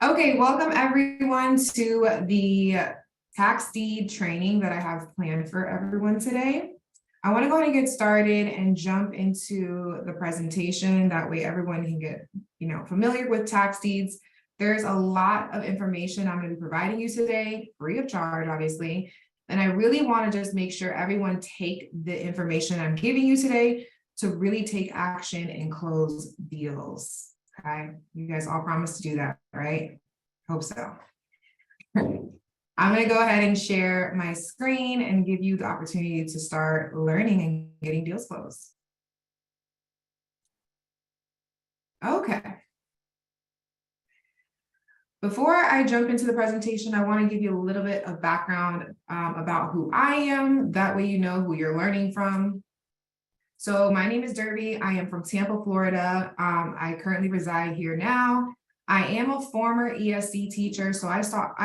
Okay, welcome everyone to the tax deed training that I have planned for everyone today. I want to go ahead and get started and jump into the presentation. That way everyone can get, familiar with tax deeds. There's a lot of information I'm going to be providing you today, free of charge, obviously. And I really want to just make sure everyone take the information I'm giving you today to really take action and close deals. Okay, you guys all promise to do that, right? Hope so. I'm going to go ahead and share my screen and give you the opportunity to start learning and getting deals closed. Okay. Before I jump into the presentation, I want to give you a little bit of background about who I am. That way you know who you're learning from. So my name is Derby. I am from Tampa, Florida. I currently reside here now. I am a former ESC teacher, so I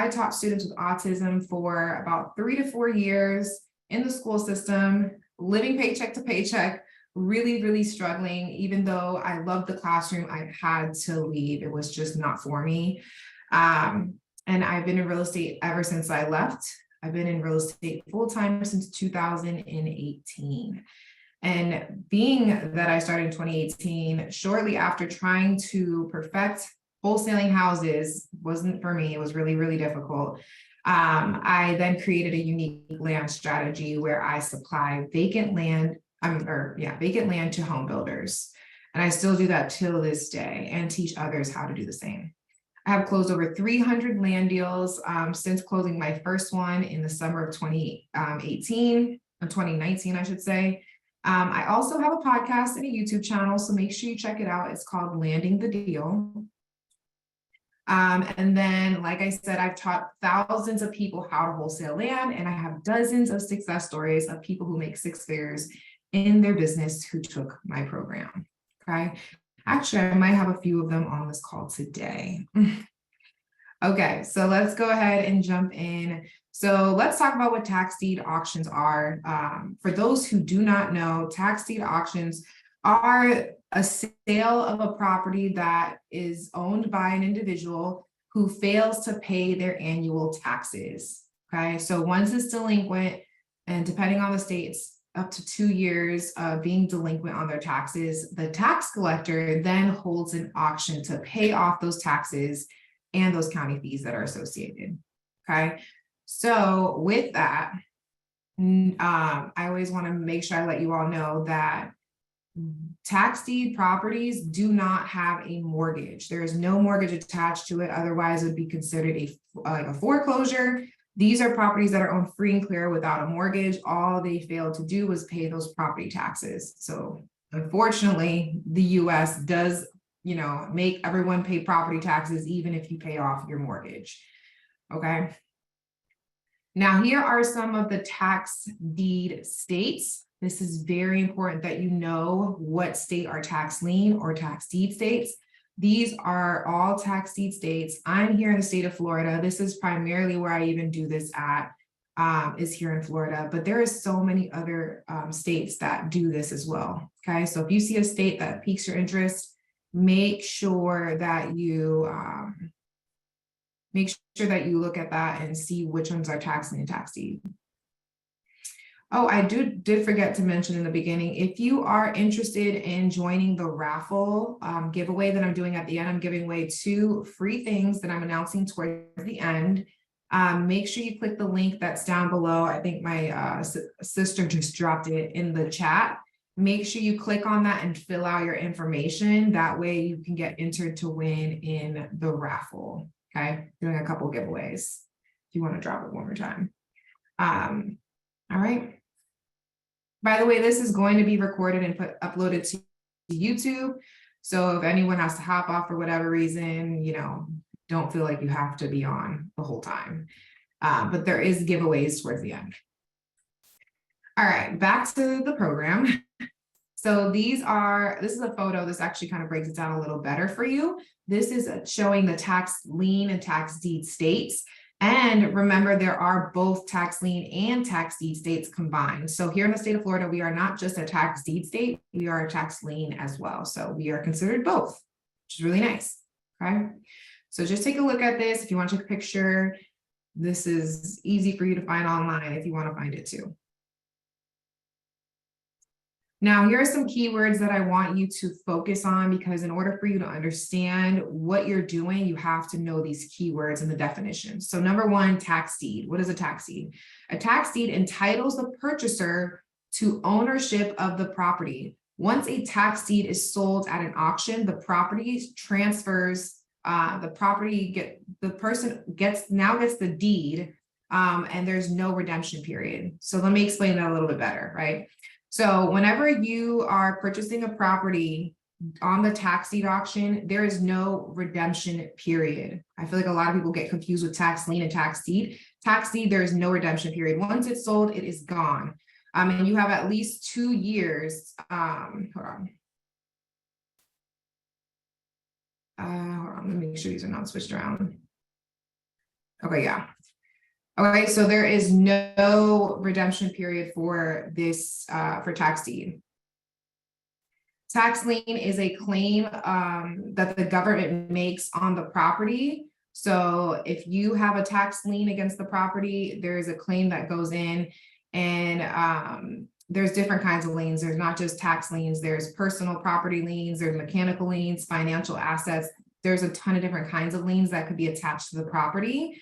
taught students with autism for about 3 to 4 years in the school system, living paycheck to paycheck, really, really struggling. Even though I loved the classroom, I had to leave. It was just not for me. And I've been in real estate ever since I left. I've been in real estate full-time since 2018. And being that I started in 2018, shortly after trying to perfect wholesaling houses wasn't for me. It was really, really difficult. I then created a unique land strategy where I supply vacant land to home builders. And I still do that till this day and teach others how to do the same. I have closed over 300 land deals since closing my first one in the summer of 2019, I should say. I also have a podcast and a YouTube channel, so make sure you check it out. It's called Landing the Deal. And then, like I said, I've taught thousands of people how to wholesale land, and I have dozens of success stories of people who make 6 figures in their business who took my program. Okay. Actually, I might have a few of them on this call today. Okay, so let's go ahead and jump in. So let's talk about what tax deed auctions are. For those who do not know, tax deed auctions are a sale of a property that is owned by an individual who fails to pay their annual taxes. Okay, so once it's delinquent, and depending on the states, up to 2 years of being delinquent on their taxes, the tax collector then holds an auction to pay off those taxes and those county fees that are associated. Okay, so with that, I always want to make sure I let you all know that tax deed properties do not have a mortgage. There is no mortgage attached to it. Otherwise, it would be considered a foreclosure. These are properties that are owned free and clear without a mortgage. All they failed to do was pay those property taxes. So unfortunately, the US does, make everyone pay property taxes, even if you pay off your mortgage. Okay. Now, here are some of the tax deed states. This is very important that you know what state are tax lien or tax deed states. These are all tax deed states. I'm here in the state of Florida. This is primarily where I even do this at, is here in Florida, but there is so many other states that do this as well. Okay, so if you see a state that piques your interest, make sure that you look at that and see which ones are tax lien and tax deed. Oh, I did forget to mention in the beginning, if you are interested in joining the raffle giveaway that I'm doing at the end, I'm giving away 2 free things that I'm announcing towards the end. Make sure you click the link that's down below. I think my sister just dropped it in the chat. Make sure you click on that and fill out your information. That way you can get entered to win in the raffle. Okay, doing a couple giveaways if you want to drop it one more time. All right. By the way, this is going to be recorded and uploaded to YouTube. So if anyone has to hop off for whatever reason, don't feel like you have to be on the whole time. But there is giveaways towards the end. All right, back to the program. So this is a photo. This actually kind of breaks it down a little better for you. This is showing the tax lien and tax deed states. And remember, there are both tax lien and tax deed states combined. So here in the state of Florida, we are not just a tax deed state, we are a tax lien as well. So we are considered both, which is really nice. Okay. So just take a look at this. If you want to take a picture, this is easy for you to find online if you want to find it too. Now, here are some keywords that I want you to focus on, because in order for you to understand what you're doing, you have to know these keywords and the definitions. So number one, tax deed. What is a tax deed? A tax deed entitles the purchaser to ownership of the property. Once a tax deed is sold at an auction, the property transfers, the person gets the deed, and there's no redemption period. So let me explain that a little bit better, right? So whenever you are purchasing a property on the tax deed auction, there is no redemption period. I feel like a lot of people get confused with tax lien and tax deed. Tax deed, there is no redemption period. Once it's sold, it is gone. And you have at least 2 years. Hold on. Let me make sure these are not switched around. Okay, yeah. Okay, so there is no redemption period for this, for tax deed. Tax lien is a claim that the government makes on the property. So if you have a tax lien against the property, there is a claim that goes in, and there's different kinds of liens. There's not just tax liens, there's personal property liens, there's mechanical liens, financial assets. There's a ton of different kinds of liens that could be attached to the property.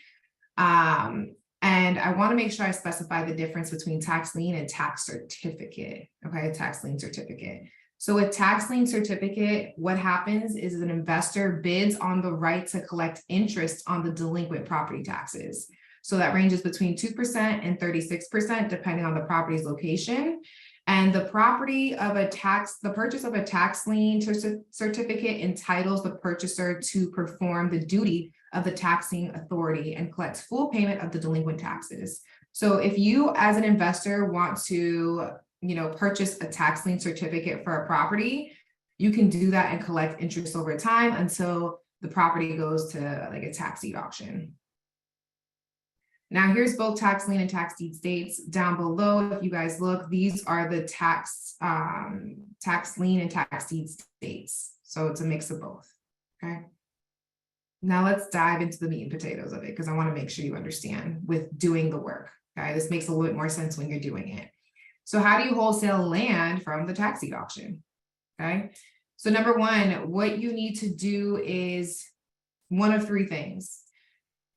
And I want to make sure I specify the difference between tax lien and tax certificate. Okay, tax lien certificate. So with tax lien certificate, what happens is an investor bids on the right to collect interest on the delinquent property taxes. So that ranges between 2% and 36%, depending on the property's location. And the purchase of a tax lien certificate entitles the purchaser to perform the duty of the taxing authority and collect full payment of the delinquent taxes. So if you as an investor want to, purchase a tax lien certificate for a property, you can do that and collect interest over time until the property goes to like a tax deed auction. Now here's both tax lien and tax deed states down below. If you guys look, these are the tax lien and tax deed states. So it's a mix of both, okay? Now let's dive into the meat and potatoes of it, because I want to make sure you understand with doing the work, okay? This makes a little bit more sense when you're doing it. So how do you wholesale land from the tax deed auction, okay? So number one, what you need to do is one of 3 things.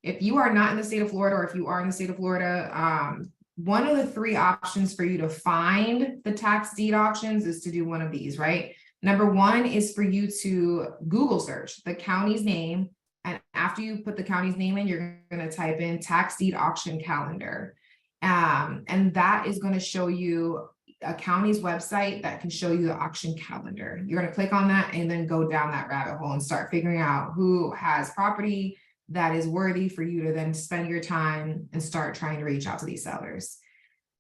If you are not in the state of Florida, or if you are in the state of Florida, one of the 3 options for you to find the tax deed auctions is to do one of these, right? Number one is for you to Google search the county's name. And after you put the county's name in, you're going to type in tax deed auction calendar. And that is going to show you a county's website that can show you the auction calendar. You're going to click on that and then go down that rabbit hole and start figuring out who has property that is worthy for you to then spend your time and start trying to reach out to these sellers.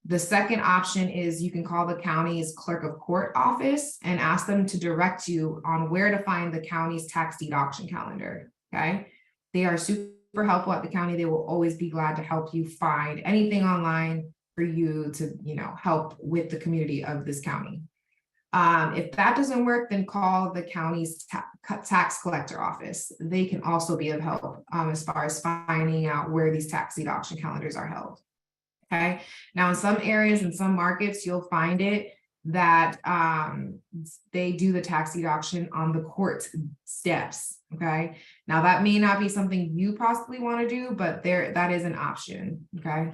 The second option is you can call the county's clerk of court office and ask them to direct you on where to find the county's tax deed auction calendar, okay? They are super helpful at the county. They will always be glad to help you find anything online for you to, help with the community of this county. If that doesn't work, then call the county's tax collector office. They can also be of help as far as finding out where these tax deed auction calendars are held. Okay. Now, in some areas, in some markets, you'll find it that they do the tax deed auction on the court steps. Okay. Now, that may not be something you possibly want to do, but that is an option. Okay.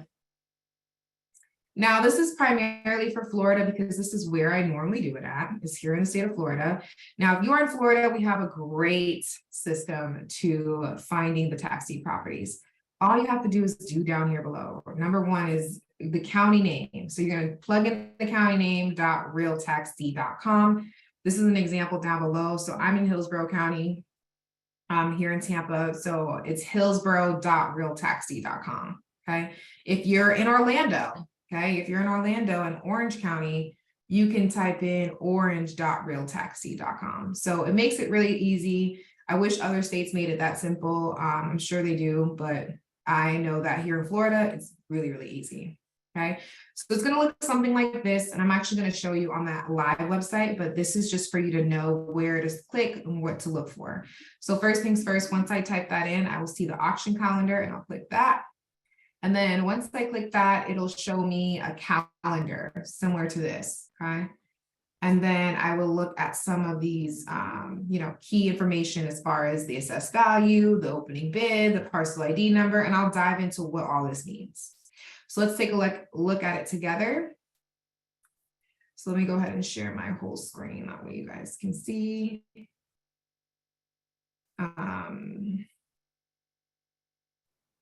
Now, this is primarily for Florida because this is where I normally do it at, is here in the state of Florida. Now, if you are in Florida, we have a great system to finding the tax deed properties. All you have to do is do down here below. Number one is the county name. So you're going to plug in the county name .realtaxdeed.com. This is an example down below. So I'm in Hillsborough County. I'm here in Tampa. So it's hillsborough.realtaxdeed.com. Okay. If you're in Orlando, okay, if you're in Orlando and Orange County, you can type in orange.realtaxdeed.com. So it makes it really easy. I wish other states made it that simple. I'm sure they do, but I know that here in Florida, it's really, really easy. Okay, so it's going to look something like this, and I'm actually going to show you on that live website, but this is just for you to know where to click and what to look for. So first things first, once I type that in, I will see the auction calendar, and I'll click that. And then once I click that, it'll show me a calendar similar to this. Okay, and then I will look at some of these, key information as far as the assessed value, the opening bid, the parcel ID number, and I'll dive into what all this means. So let's take a look at it together. So let me go ahead and share my whole screen. That way you guys can see.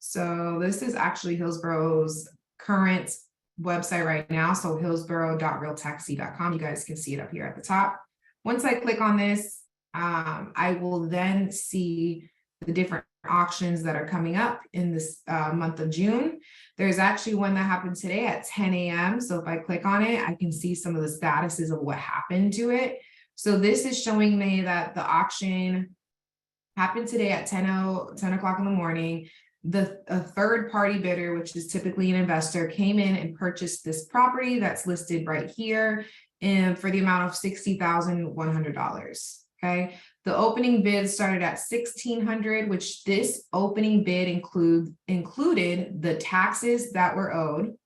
So this is actually Hillsboro's current website right now. So hillsboro.realtaxi.com. You guys can see it up here at the top. Once I click on this, I will then see the different auctions that are coming up in this month of June. There's actually one that happened today at 10 a.m. So if I click on it, I can see some of the statuses of what happened to it. So this is showing me that the auction happened today at 10 o'clock in the morning. A third party bidder, which is typically an investor, came in and purchased this property that's listed right here and for the amount of $60,100. Okay, the opening bid started at $1,600, which this opening bid included the taxes that were owed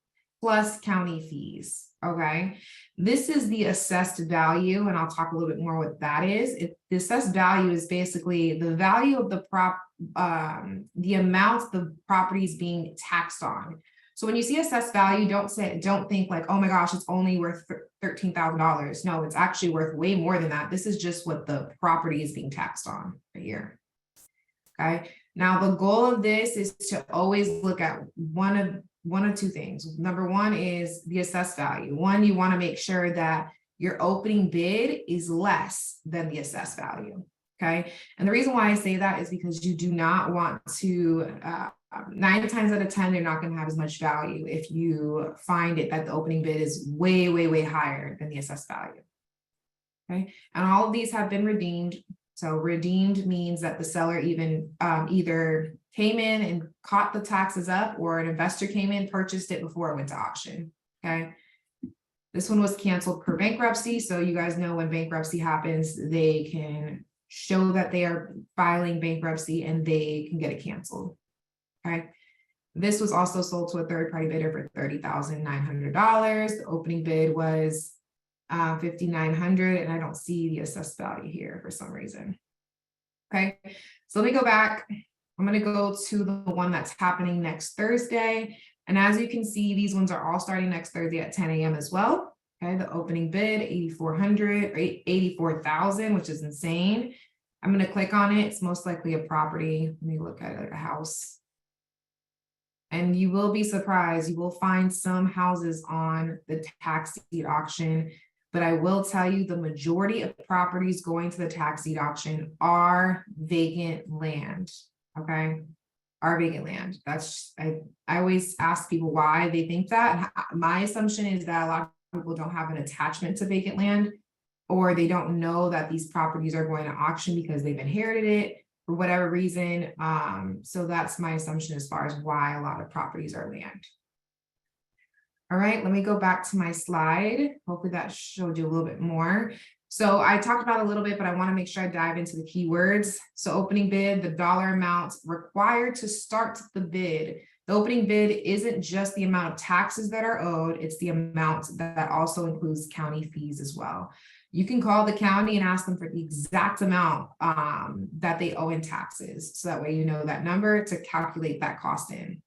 plus county fees. Okay, this is the assessed value, and I'll talk a little bit more what that is. The assessed value is basically the value of the the amount the property is being taxed on. So when you see assessed value, don't think like, oh my gosh, it's only worth $13,000. No, it's actually worth way more than that. This is just what the property is being taxed on right here. Okay. Now the goal of this is to always look at one of two things. Number one is the assessed value. One, you want to make sure that your opening bid is less than the assessed value. Okay. And the reason why I say that is because you do not want to, 9 times out of 10, they're not going to have as much value if you find it that the opening bid is way, way, way higher than the assessed value. Okay. And all of these have been redeemed. So redeemed means that the seller either came in and caught the taxes up, or an investor came in, purchased it before it went to auction. Okay. This one was canceled per bankruptcy. So you guys know when bankruptcy happens, they can show that they are filing bankruptcy and they can get it canceled. Okay. This was also sold to a third party bidder for $30,900. The opening bid was $5,900, and I don't see the assessed value here for some reason. Okay, so let me go back. I'm going to go to the one that's happening next Thursday. And as you can see, these ones are all starting next Thursday at 10 a.m. as well. Okay, the opening bid, $84,000, which is insane. I'm going to click on it. It's most likely a property. Let me look at it, like a house. And you will be surprised. You will find some houses on the tax deed auction, but I will tell you the majority of properties going to the tax deed auction are vacant land. Okay, are vacant land. That's I always ask people why they think that. My assumption is that a lot of people don't have an attachment to vacant land, or they don't know that these properties are going to auction because they've inherited it for whatever reason. So that's my assumption as far as why a lot of properties are land. All right, let me go back to my slide. Hopefully that showed you a little bit more. So I talked about it a little bit, but I want to make sure I dive into the keywords. So opening bid, the dollar amount required to start the bid. The opening bid isn't just the amount of taxes that are owed, it's the amount that also includes county fees as well. You can call the county and ask them for the exact amount that they owe in taxes. So that way you know that number to calculate that cost in.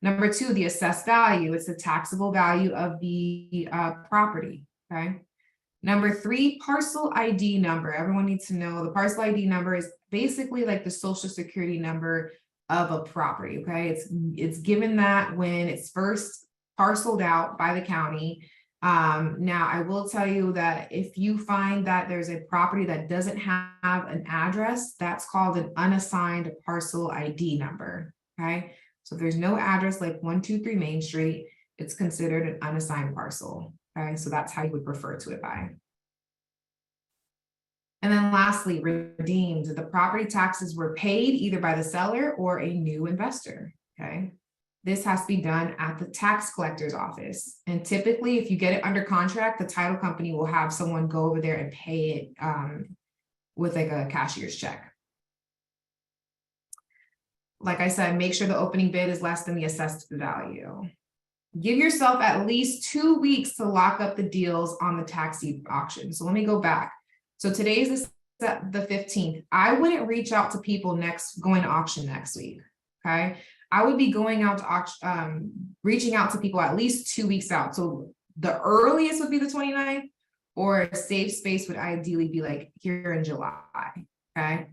Number two, the assessed value. It's the taxable value of the property, okay? Number three, parcel ID number. Everyone needs to know the parcel ID number is basically like the social security number of a property, okay? It's given that when it's first parceled out by the county. Now, I will tell you that if you find that there's a property that doesn't have an address, that's called an unassigned parcel ID number, okay? So if there's no address like 123 Main Street, it's considered an unassigned parcel. Okay, so that's how you would refer to it by. And then lastly, redeemed. The property taxes were paid either by the seller or a new investor. Okay. this has to be done at the tax collector's office. And typically, if you get it under contract, the title company will have someone go over there and pay it with like a cashier's check. Like I said, make sure the opening bid is less than the assessed value. Give yourself at least 2 weeks to lock up the deals on the tax deed auction. So let me go back. So today's the 15th. I wouldn't reach out to people going to auction next week. Okay. I would be going out to auction, reaching out to people at least 2 weeks out. So the earliest would be the 29th, or a safe space would ideally be like here in July. Okay.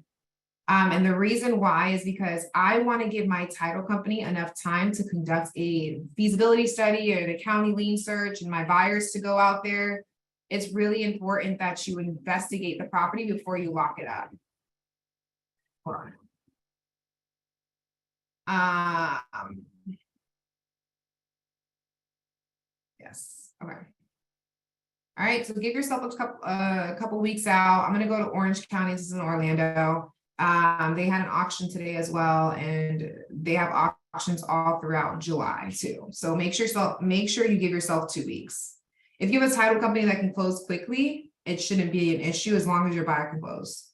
And the reason why is because I want to give my title company enough time to conduct a feasibility study or the county lien search and my buyers to go out there. It's really important that you investigate the property before you lock it up. Hold on. Yes. Okay. All right. So give yourself a couple weeks out. I'm going to go to Orange County. This is in Orlando. They had an auction today as well, and they have auctions all throughout July too. So make sure you give yourself 2 weeks. If you have a title company that can close quickly, it shouldn't be an issue as long as your buyer can close.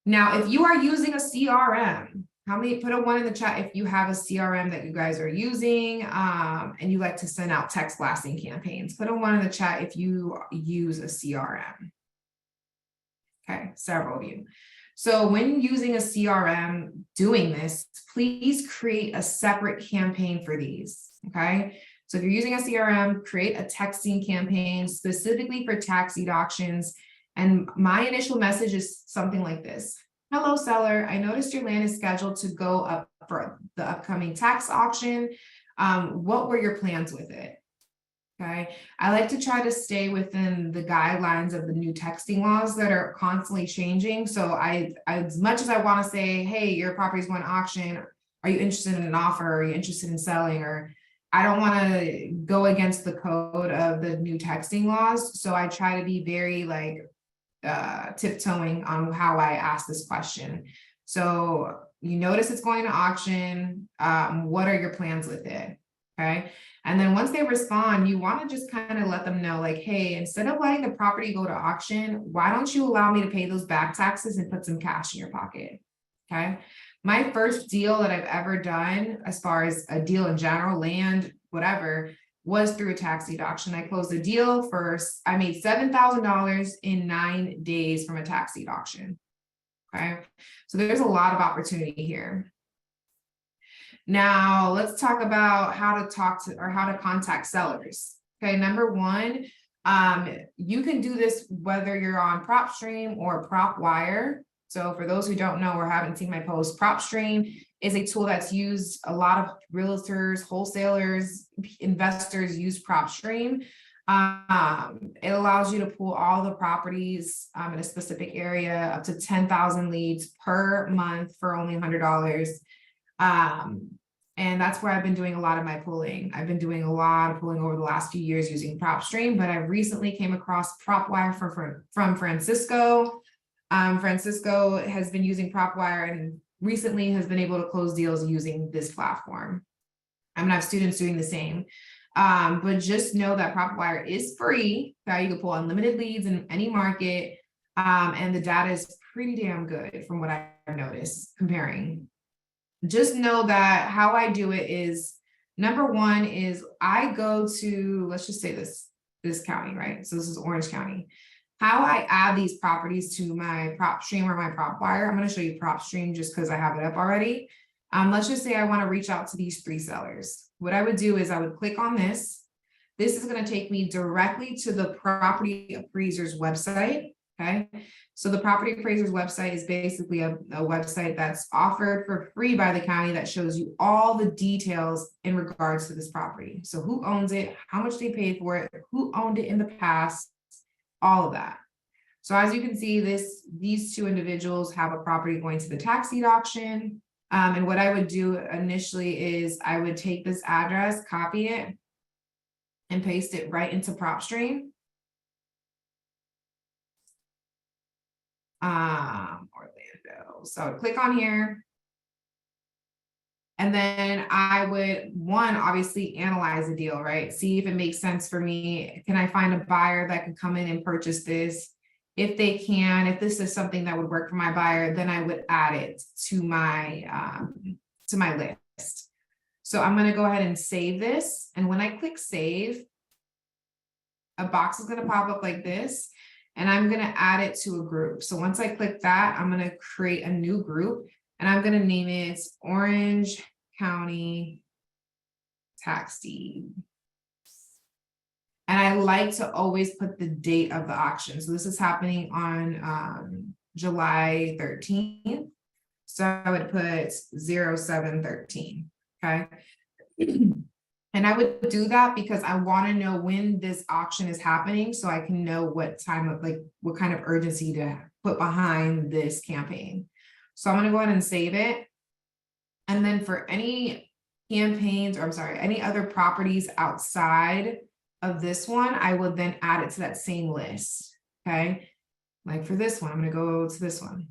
Now, if you are using a CRM, put a 1 in the chat if you have a CRM that you guys are using and you like to send out text blasting campaigns. Put a 1 in the chat if you use a CRM. Okay, several of you. So when using a CRM doing this, please create a separate campaign for these, okay? So if you're using a CRM, create a texting campaign specifically for tax deed auctions. And my initial message is something like this. Hello, seller. I noticed your land is scheduled to go up for the upcoming tax auction. What were your plans with it? Okay, I like to try to stay within the guidelines of the new texting laws that are constantly changing. So as much as I want to say, hey, your property is going to auction, are you interested in an offer? Are you interested in selling? Or I don't want to go against the code of the new texting laws. So I try to be very tiptoeing on how I ask this question. So you notice it's going to auction. What are your plans with it? Okay. And then once they respond, you want to just kind of let them know like, hey, instead of letting the property go to auction, why don't you allow me to pay those back taxes and put some cash in your pocket? Okay. My first deal that I've ever done, as far as a deal in general, land, whatever, was through a tax deed auction. I closed a deal first. I made $7,000 in 9 days from a tax deed auction. Okay. So there's a lot of opportunity here. Now let's talk about how to contact sellers. Okay, number 1, you can do this whether you're on PropStream or PropWire. So for those who don't know or haven't seen my post, PropStream is a tool that's used. A lot of realtors, wholesalers, investors use PropStream. It allows you to pull all the properties in a specific area, up to 10,000 leads per month for only $100. And that's where I've been doing a lot of my pulling. I've been doing a lot of pulling over the last few years using PropStream, but I recently came across PropWire from Francisco. Francisco has been using PropWire and recently has been able to close deals using this platform. I'm gonna have students doing the same. But just know that PropWire is free. Okay? You can pull unlimited leads in any market. And the data is pretty damn good from what I've noticed comparing. Just know that how I do it is, number 1 is I go to, let's just say this county, right? So this is Orange County. How I add these properties to my PropStream or my PropWire, I'm going to show you PropStream just because I have it up already. Let's just say I want to reach out to these 3 sellers. What I would do is I would click on this. This is going to take me directly to the property appraiser's website. Okay, so the property appraiser's website is basically a website that's offered for free by the county that shows you all the details in regards to this property. So who owns it, how much they paid for it, who owned it in the past, all of that. So as you can see, these 2 individuals have a property going to the tax deed auction. And what I would do initially is I would take this address, copy it, and paste it right into PropStream. Orlando. So click on here. And then I would, one, obviously analyze the deal, right? See if it makes sense for me. Can I find a buyer that can come in and purchase this? If they can, if this is something that would work for my buyer, then I would add it to my list. So I'm going to go ahead and save this. And when I click save, a box is going to pop up like this, and I'm going to add it to a group. So once I click that, I'm going to create a new group, and I'm going to name it Orange County Tax Deed. And I like to always put the date of the auction. So this is happening on July 13th. So I would put 07/13, okay? And I would do that because I want to know when this auction is happening so I can know what time of, like, what kind of urgency to put behind this campaign. So I'm going to go ahead and save it. And then for any campaigns, or I'm sorry, any other properties outside of this one, I will then add it to that same list, okay? Like for this one, I'm going to go to this one.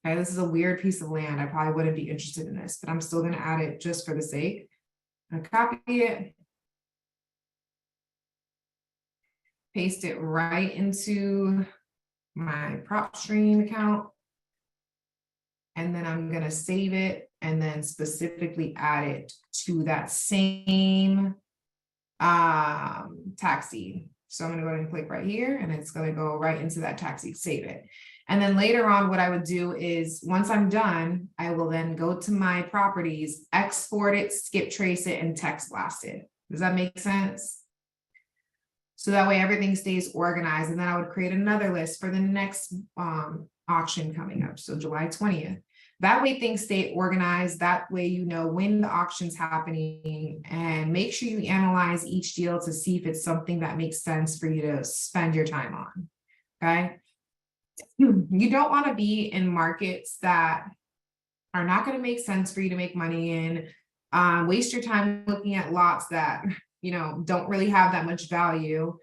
Okay, this is a weird piece of land. I probably wouldn't be interested in this, but I'm still going to add it just for the sake. I'm going to copy it, paste it right into my prop stream account, and then I'm going to save it and then specifically add it to that same tax deed. So I'm going to go ahead and click right here, and it's going to go right into that tax deed, save it. And then later on, what I would do is once I'm done, I will then go to my properties, export it, skip trace it, and text blast it. Does that make sense? So that way everything stays organized. And then I would create another list for the next auction coming up. So July 20th. That way things stay organized. That way you know when the auction's happening, and make sure you analyze each deal to see if it's something that makes sense for you to spend your time on, okay? You don't want to be in markets that are not going to make sense for you to make money in. Waste your time looking at lots that, you know, don't really have that much value.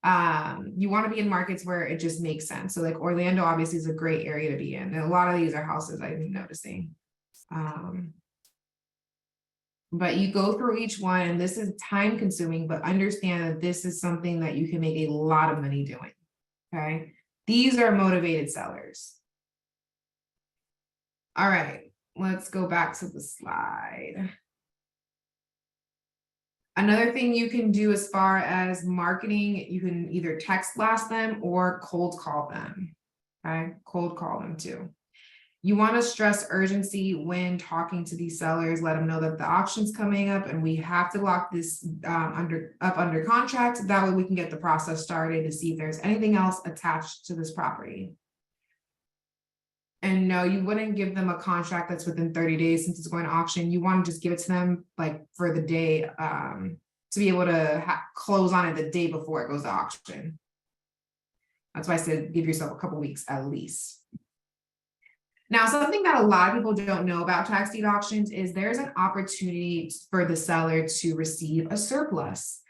You want to be in markets where it just makes sense. So like Orlando obviously is a great area to be in. And a lot of these are houses I'm noticing. But you go through each one, and this is time consuming, but understand that this is something that you can make a lot of money doing, okay? These are motivated sellers. All right, let's go back to the slide. Another thing you can do as far as marketing, you can either text blast them or cold call them, okay? Cold call them too. You want to stress urgency when talking to these sellers. Let them know that the auction's coming up and we have to lock this under contract. That way we can get the process started to see if there's anything else attached to this property. And no, you wouldn't give them a contract that's within 30 days since it's going to auction. You want to just give it to them like for the day to be able to close on it the day before it goes to auction. That's why I said give yourself a couple weeks at least. Now, something that a lot of people don't know about tax deed auctions is there's an opportunity for the seller to receive a surplus.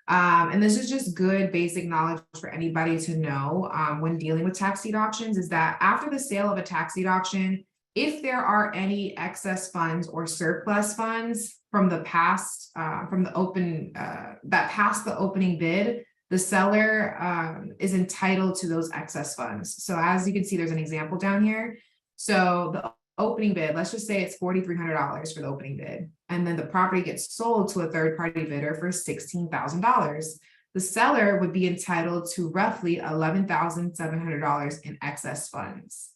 And this is just good basic knowledge for anybody to know when dealing with tax deed auctions, is that after the sale of a tax deed auction, if there are any excess funds or surplus funds from the past, from the open, that passed the opening bid, the seller is entitled to those excess funds. So as you can see, there's an example down here. So the opening bid, let's just say it's $4,300 for the opening bid, and then the property gets sold to a third-party bidder for $16,000. The seller would be entitled to roughly $11,700 in excess funds.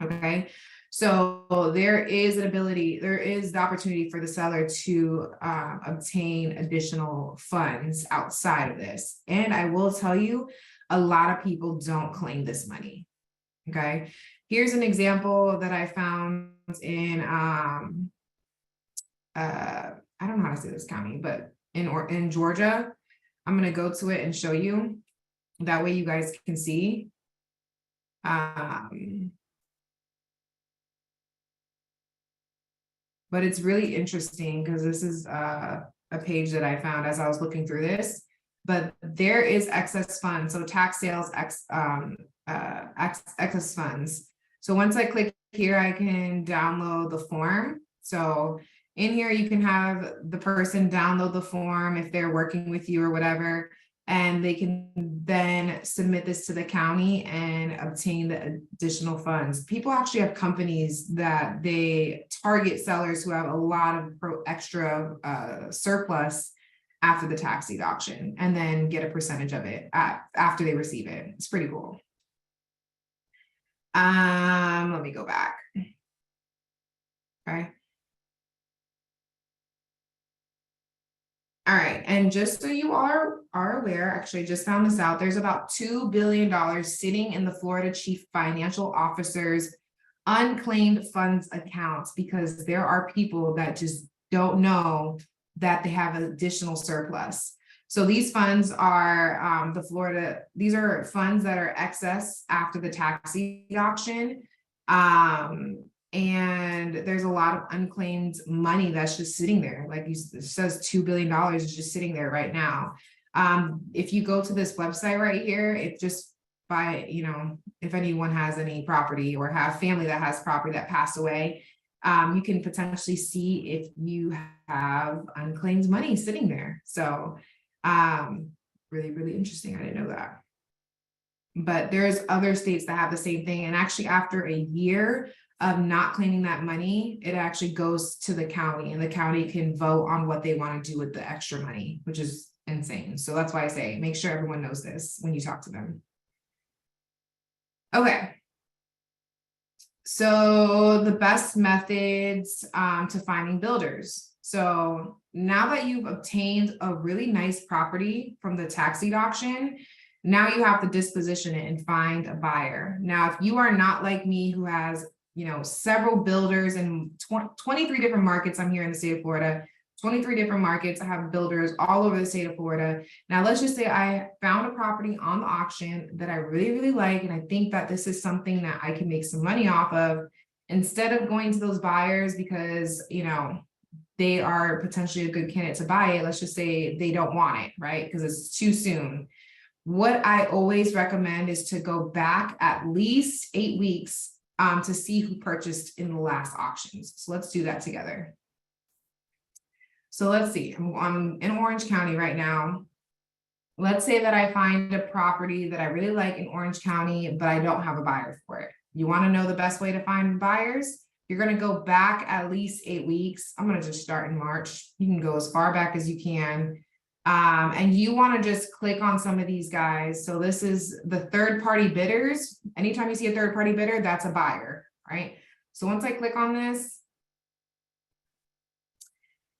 Okay, so there is the opportunity for the seller to obtain additional funds outside of this. And I will tell you, a lot of people don't claim this money. Okay. Here's an example that I found in, I don't know how to say this county, but in Georgia. I'm going to go to it and show you. That way you guys can see. But it's really interesting because this is a page that I found as I was looking through this. But there is excess funds. So tax sales, excess funds. So once I click here, I can download the form So in here, you can have the person download the form if they're working with you or whatever, and they can then submit this to the county and obtain the additional funds. People actually have companies that they target sellers who have a lot of extra surplus after the tax deed auction, and then get a percentage of it after they receive it. It's pretty cool. Let me go back. Okay. All right, and just so you are aware, actually just found this out, there's about $2 billion sitting in the Florida Chief Financial Officer's unclaimed funds accounts, because there are people that just don't know that they have additional surplus. So these funds are these are funds that are excess after the tax deed auction. And there's a lot of unclaimed money that's just sitting there. Like it says $2 billion is just sitting there right now. If you go to this website right here, it just if anyone has any property or have family that has property that passed away, you can potentially see if you have unclaimed money sitting there. So really, really interesting. I didn't know that. But there's other states that have the same thing. And actually after a year of not claiming that money, it actually goes to the county, and the county can vote on what they want to do with the extra money, which is insane. So that's why I say, make sure everyone knows this when you talk to them. Okay. So the best methods to finding builders. So now that you've obtained a really nice property from the tax deed auction, now you have to disposition it and find a buyer. Now, if you are not like me, who has several builders in 23 different markets, I'm here in the state of Florida, 23 different markets. I have builders all over the state of Florida. Now, let's just say I found a property on the auction that I really, really like, and I think that this is something that I can make some money off of. Instead of going to those buyers because, they are potentially a good candidate to buy it, let's just say they don't want it, right? Because it's too soon. What I always recommend is to go back at least 8 weeks to see who purchased in the last auctions. So let's do that together. So let's see, I'm in Orange County right now. Let's say that I find a property that I really like in Orange County, but I don't have a buyer for it. You want to know the best way to find buyers? You're going to go back at least 8 weeks. I'm going to just start in March. You can go as far back as you can. And you want to just click on some of these guys. So this is the third-party bidders. Anytime you see a third-party bidder, that's a buyer, right? So once I click on this,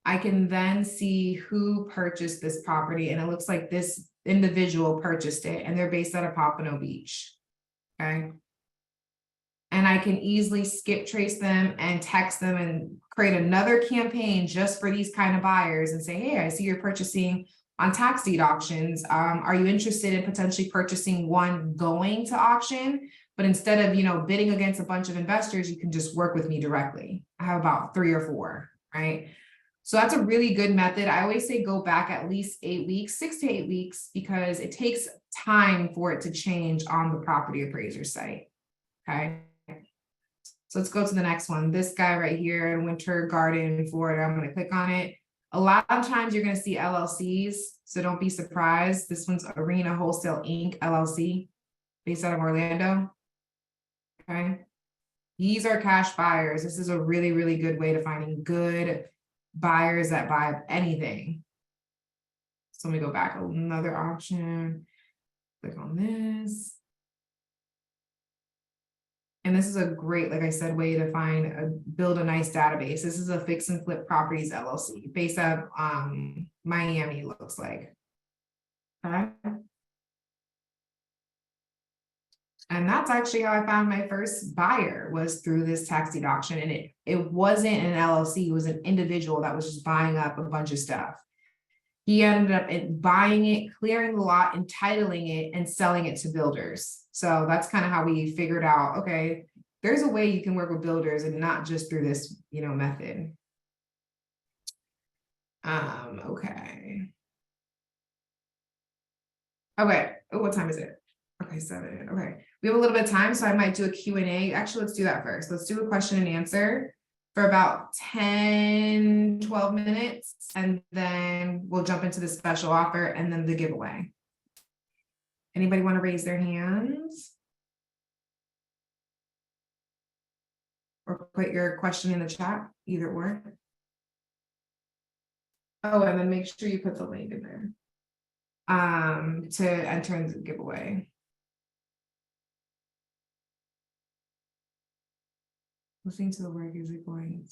I can then see who purchased this property. And it looks like this individual purchased it, and they're based out of Pompano Beach, okay? And I can easily skip trace them and text them and create another campaign just for these kind of buyers and say, hey, I see you're purchasing on tax deed auctions. Are you interested in potentially purchasing one going to auction? But instead of, bidding against a bunch of investors, you can just work with me directly. I have about 3 or 4, right? So that's a really good method. I always say go back at least 8 weeks, 6 to 8 weeks, because it takes time for it to change on the property appraiser site, okay? So let's go to the next one. This guy right here in Winter Garden, Florida. I'm going to click on it. A lot of times you're going to see LLCs, so don't be surprised. This one's Arena Wholesale Inc. LLC, based out of Orlando. Okay. These are cash buyers. This is a really, really good way to finding good buyers that buy anything. So let me go back another option. Click on this. And this is a great, like I said, way to build a nice database. This is a Fix and Flip Properties LLC based out of Miami, it looks like. Okay. And that's actually how I found my first buyer, was through this tax deed auction. And it wasn't an LLC, it was an individual that was just buying up a bunch of stuff. He ended up buying it, clearing the lot, entitling it, and selling it to builders. So that's kind of how we figured out, okay, there's a way you can work with builders and not just through this, method. Okay. Okay. Oh, what time is it? Okay, 7. Okay. We have a little bit of time, so I might do a Q&A. Actually, let's do that first. Let's do a question and answer for about 10, 12 minutes, and then we'll jump into the special offer and then the giveaway. Anybody want to raise their hands? Or put your question in the chat, either or. Oh, and then make sure you put the link in there to enter the giveaway. Listening to the work, is it going?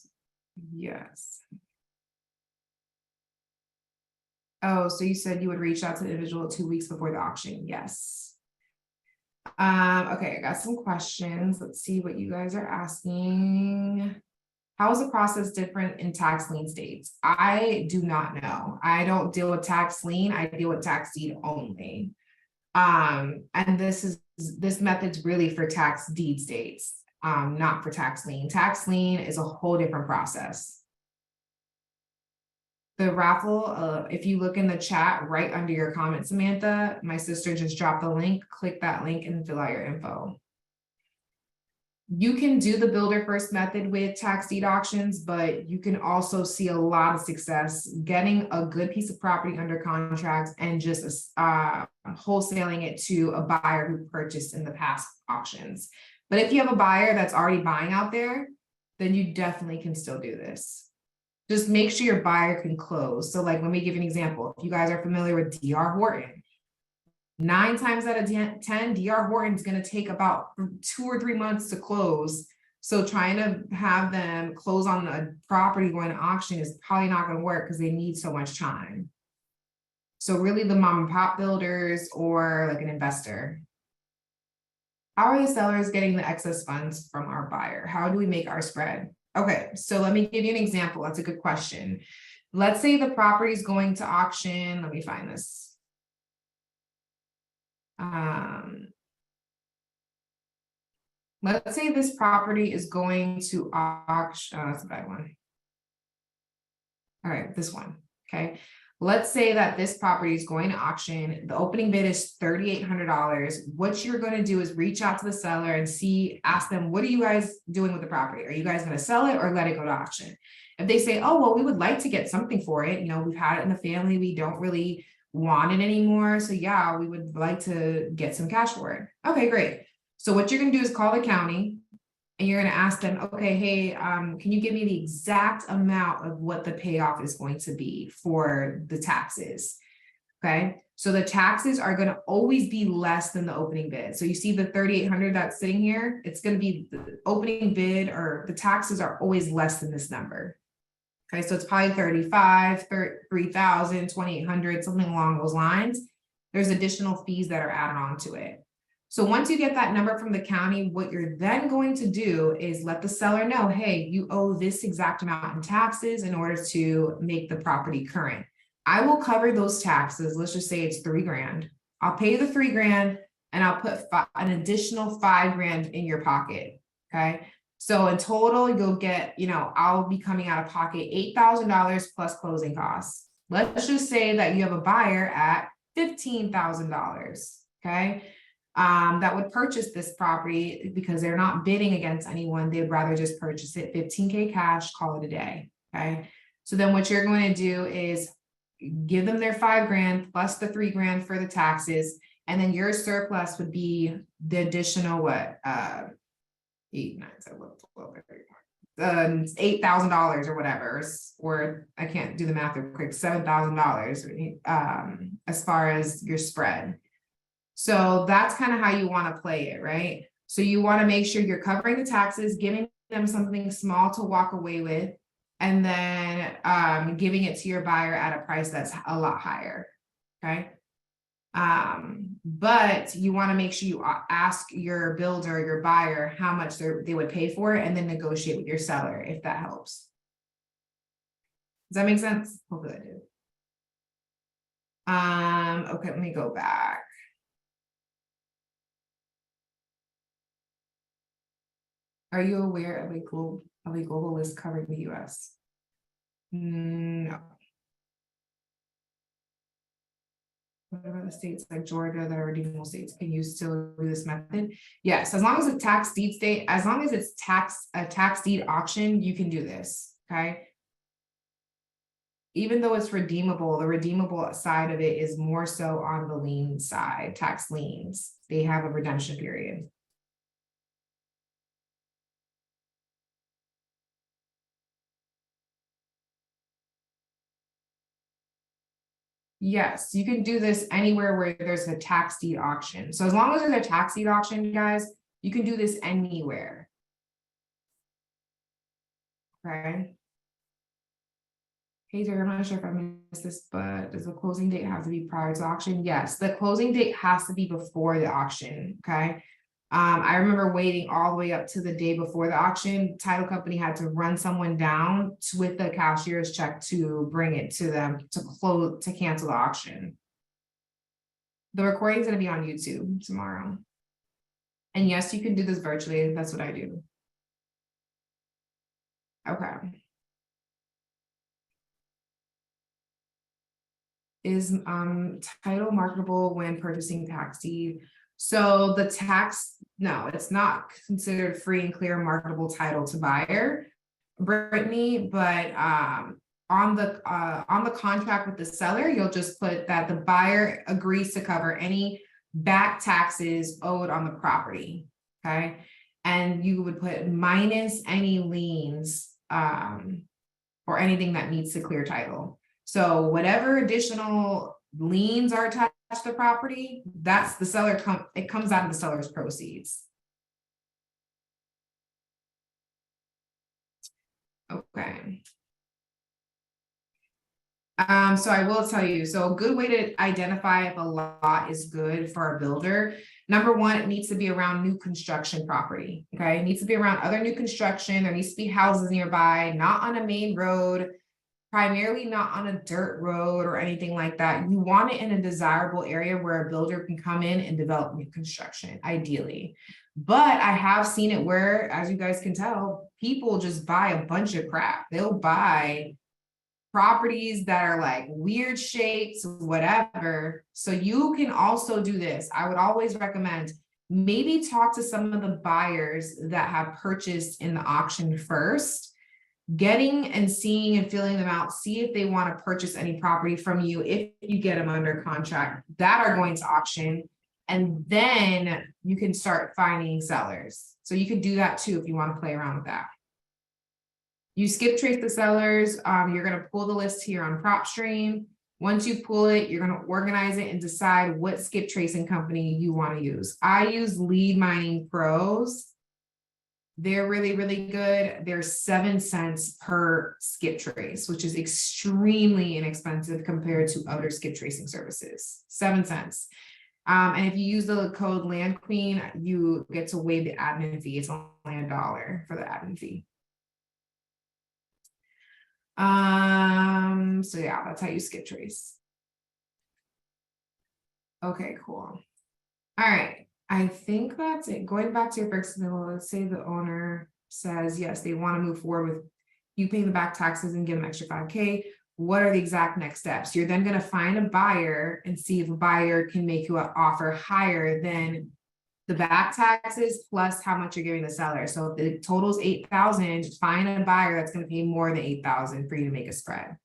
Yes. Oh, so you said you would reach out to the individual 2 weeks before the auction. Yes. Okay, I got some questions. Let's see what you guys are asking. How is the process different in tax lien states? I do not know. I don't deal with tax lien. I deal with tax deed only. And this method's really for tax deed states, not for tax lien. Tax lien is a whole different process. The raffle, if you look in the chat right under your comment, Samantha, my sister just dropped the link. Click that link and fill out your info. You can do the builder first method with tax deed auctions, but you can also see a lot of success getting a good piece of property under contract and just wholesaling it to a buyer who purchased in the past auctions. But if you have a buyer that's already buying out there, then you definitely can still do this. Just make sure your buyer can close. So like, let me give an example. If you guys are familiar with D.R. Horton, 9 times out of 10, D.R. Horton is going to take about 2 or 3 months to close. So trying to have them close on a property going to auction is probably not going to work because they need so much time. So really the mom and pop builders or like an investor. How are the sellers getting the excess funds from our buyer? How do we make our spread? Okay, so let me give you an example. That's a good question. Let's say the property is going to auction. Let me find this. Let's say this property is going to auction. Oh, that's a bad one. All right, this one. Okay. Let's say that this property is going to auction. The opening bid is $3,800. What you're going to do is reach out to the seller and ask them, what are you guys doing with the property? Are you guys going to sell it or let it go to auction? If they say, oh, well, we would like to get something for it. You know, we've had it in the family. We don't really want it anymore. So yeah, we would like to get some cash for it. Okay, great. So what you're going to do is call the county. And you're going to ask them, okay, hey, can you give me the exact amount of what the payoff is going to be for the taxes? Okay, so the taxes are going to always be less than the opening bid. So you see the 3,800 that's sitting here, it's going to be the opening bid, or the taxes are always less than this number. Okay, so it's probably 35, 3,000, 2,800, something along those lines. There's additional fees that are added on to it. So once you get that number from the county, what you're then going to do is let the seller know, hey, you owe this exact amount in taxes in order to make the property current. I will cover those taxes. Let's just say it's $3,000. I'll pay the $3,000 and I'll put an additional $5,000 in your pocket. Okay. So in total, you'll get, I'll be coming out of pocket $8,000 plus closing costs. Let's just say that you have a buyer at $15,000. Okay. That would purchase this property because they're not bidding against anyone. They'd rather just purchase it, 15K cash, call it a day. Okay. So then what you're going to do is give them their $5,000 plus the $3,000 for the taxes. And then your surplus would be the additional what? 8, 9, 7, 12, $8,000 or whatever, or I can't do the math real quick, $7,000 as far as your spread. So that's kind of how you want to play it, right? So you want to make sure you're covering the taxes, giving them something small to walk away with, and then giving it to your buyer at a price that's a lot higher, okay? But you want to make sure you ask your builder, your buyer, how much they would pay for it, and then negotiate with your seller if that helps. Does that make sense? Hopefully that did. Okay, let me go back. Are you aware of a global list covering the US? No. what about the states like Georgia that are redeemable states? Can you still do this method? Yes, as long as it's tax deed state, as long as it's a tax deed auction, you can do this, okay? Even though it's redeemable, the redeemable side of it is more so on the lien side, tax liens. They have a redemption period. Yes, you can do this anywhere where there's a tax deed auction. So as long as there's a tax deed auction, guys, you can do this anywhere. Okay. Hey, Derek, I'm not sure if I missed this, but does the closing date have to be prior to the auction? Yes, the closing date has to be before the auction. Okay. I remember waiting all the way up to the day before the auction. Title company had to run someone down with the cashier's check to bring it to them to cancel the auction. The recording is going to be on YouTube tomorrow. And yes, you can do this virtually. That's what I do. Okay. Is title marketable when purchasing tax deed? So the tax, no, it's not considered free and clear marketable title to buyer, Brittany, but on the contract with the seller, you'll just put that the buyer agrees to cover any back taxes owed on the property. Okay. And you would put minus any liens or anything that needs to clear title. So whatever additional liens are attached to the property, that's the seller it comes out of the seller's proceeds. Okay. So I will tell you, so a good way to identify if a lot is good for a builder, number one, it needs to be around new construction property. Okay, it needs to be around other new construction. There needs to be houses nearby, not on a main road, primarily not on a dirt road or anything like that. You want it in a desirable area where a builder can come in and develop new construction, ideally. But I have seen it where, as you guys can tell, people just buy a bunch of crap. They'll buy properties that are like weird shapes, whatever. So you can also do this. I would always recommend maybe talk to some of the buyers that have purchased in the auction first, getting and seeing and filling them out, see if they want to purchase any property from you if you get them under contract that are going to auction. And then you can start finding sellers. So you can do that too if you want to play around with that. You skip trace the sellers. You're going to pull the list here on PropStream. Once you pull it, you're going to organize it and decide what skip tracing company you want to use. I use Lead Mining Pros. They're really, really good. They're 7 cents per skip trace, which is extremely inexpensive compared to other skip tracing services. 7 cents. And if you use the code Land Queen, you get to waive the admin fee. It's only $1 for the admin fee. So yeah, that's how you skip trace. Okay, cool. All right. I think that's it. Going back to your first example, let's say the owner says, yes, they want to move forward with you paying the back taxes and get an extra 5K. What are the exact next steps? You're then going to find a buyer and see if a buyer can make you an offer higher than the back taxes plus how much you're giving the seller. So if the total is 8,000, find a buyer that's going to pay more than 8,000 for you to make a spread.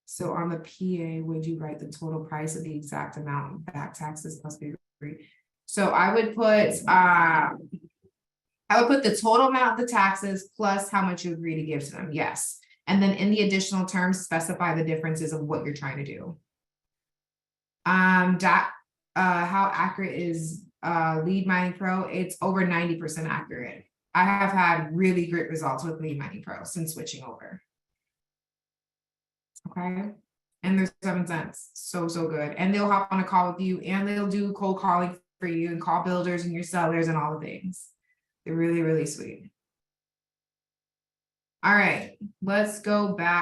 So on the PA, would you write the total price of the exact amount back taxes plus be free? So I would put the total amount of the taxes plus how much you agree to give to them. Yes. And then in the additional terms, specify the differences of what you're trying to do. How accurate is Lead Mining Pro? It's over 90% accurate. I have had really great results with Lead Mining Pro since switching over. Okay. And there's 7 cents. So good. And they'll hop on a call with you and they'll do cold calling for you and call builders and your sellers and all the things. They're really, really sweet. All right, let's go back